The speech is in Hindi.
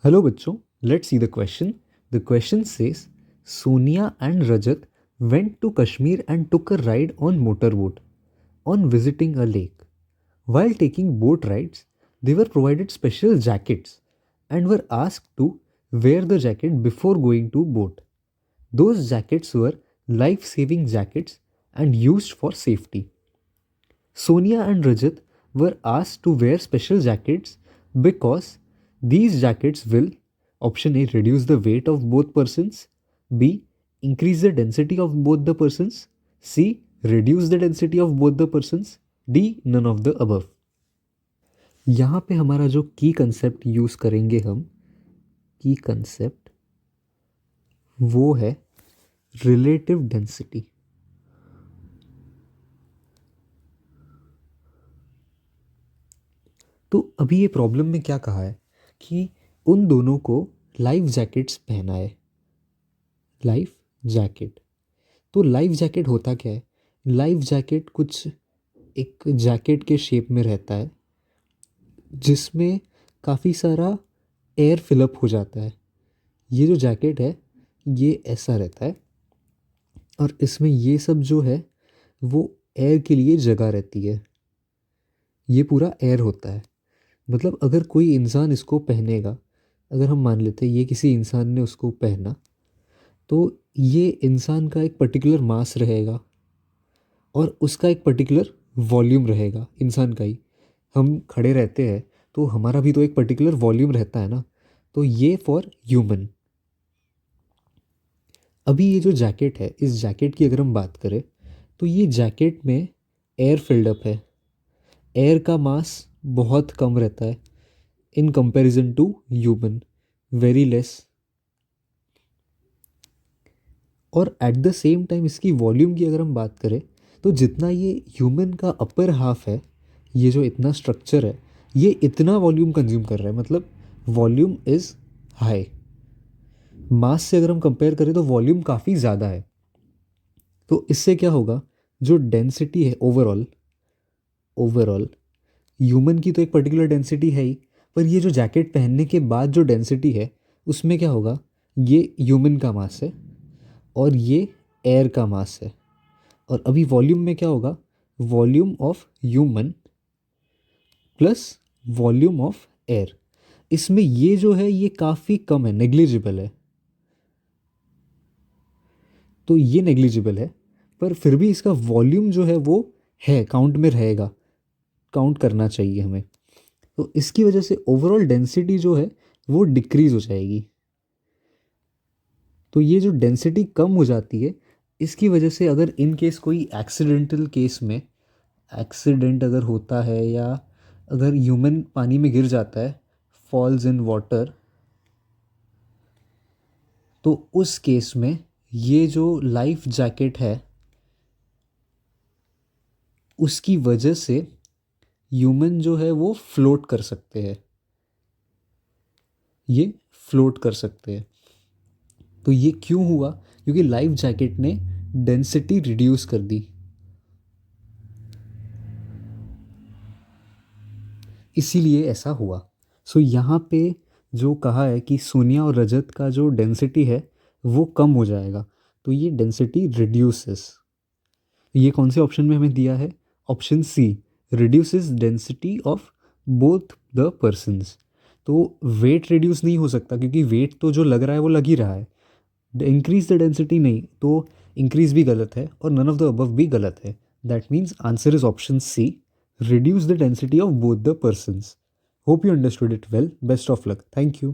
हेलो बच्चों, let's see the question. The question says Sonia and Rajat went to Kashmir and took a ride on motorboat on visiting a lake. While taking boat rides, they were provided special jackets and were asked to wear the jacket before going to boat. Those jackets were life-saving jackets and used for safety. Sonia and Rajat were asked to wear special jackets because these jackets will option A reduce the weight of both persons, B increase the density of both the persons, C reduce the density of both the persons, D none of the above. यहाँ पे हमारा जो की कंसेप्ट यूज़ करेंगे हम की कंसेप्ट वो है रिलेटिव डेंसिटी. तो अभी ये प्रॉब्लम में क्या कहा है कि उन दोनों को लाइफ जैकेट्स पहना है. लाइफ जैकेट, तो लाइफ जैकेट होता क्या है? लाइफ जैकेट कुछ एक जैकेट के शेप में रहता है जिसमें काफ़ी सारा एयर फिलअप हो जाता है. ये जो जैकेट है ये ऐसा रहता है और इसमें ये सब जो है वो एयर के लिए जगह रहती है. ये पूरा एयर होता है. मतलब अगर कोई इंसान इसको पहनेगा, अगर हम मान लेते हैं ये किसी इंसान ने उसको पहना, तो ये इंसान का एक पर्टिकुलर मास रहेगा और उसका एक पर्टिकुलर वॉल्यूम रहेगा. इंसान का ही हम खड़े रहते हैं तो हमारा भी तो एक पर्टिकुलर वॉल्यूम रहता है ना. तो ये फॉर ह्यूमन. अभी ये जो जैकेट है, इस जैकेट की अगर हम बात करें तो ये जैकेट में एयर फिल्डअप है. एयर का मास बहुत कम रहता है in comparison to human, very less. और एट द सेम टाइम इसकी वॉल्यूम की अगर हम बात करें तो जितना ये ह्यूमन का अपर हाफ है, ये जो इतना स्ट्रक्चर है, ये इतना वॉल्यूम कंज्यूम कर रहा है. मतलब वॉल्यूम इज़ हाई. मास से अगर हम कंपेयर करें तो वॉल्यूम काफ़ी ज़्यादा है. तो इससे क्या होगा, जो डेंसिटी है ओवरऑल ओवरऑल ह्यूमन की तो एक पर्टिकुलर डेंसिटी है ही, पर ये जो जैकेट पहनने के बाद जो डेंसिटी है उसमें क्या होगा, ये ह्यूमन का मास है और ये एयर का मास है. और अभी वॉल्यूम में क्या होगा, volume of human plus volume of air. इसमें ये जो है ये काफ़ी कम है, नेग्लिजिबल है. तो ये नेग्लिजिबल है, पर फिर भी इसका वॉल्यूम जो है वो है, काउंट में रहेगा, काउंट करना चाहिए हमें. तो इसकी वजह से ओवरऑल डेंसिटी जो है वो डिक्रीज हो जाएगी. तो ये जो डेंसिटी कम हो जाती है, इसकी वजह से अगर इन केस कोई एक्सीडेंटल केस में एक्सीडेंट अगर होता है या अगर ह्यूमन पानी में गिर जाता है, फॉल्स इन वाटर, तो उस केस में ये जो लाइफ जैकेट है उसकी वजह से ह्यूमन जो है वो फ्लोट कर सकते हैं. ये फ्लोट कर सकते हैं. तो ये क्यों हुआ? क्योंकि लाइफ जैकेट ने डेंसिटी रिड्यूस कर दी, इसीलिए ऐसा हुआ. सो यहाँ पे जो कहा है कि सोनिया और रजत का जो डेंसिटी है वो कम हो जाएगा, तो ये डेंसिटी रिड्यूसेस. ये कौन से ऑप्शन में हमें दिया है? Option C, reduces density of both the persons. तो वेट रिड्यूस नहीं हो सकता क्योंकि वेट तो जो लग रहा है वो लग ही रहा है. इंक्रीज द डेंसिटी नहीं, तो इंक्रीज भी गलत है और नन ऑफ द अबव भी गलत है. That means answer is option C, reduce the density of both the persons. Hope you understood it well. Best of luck. Thank you.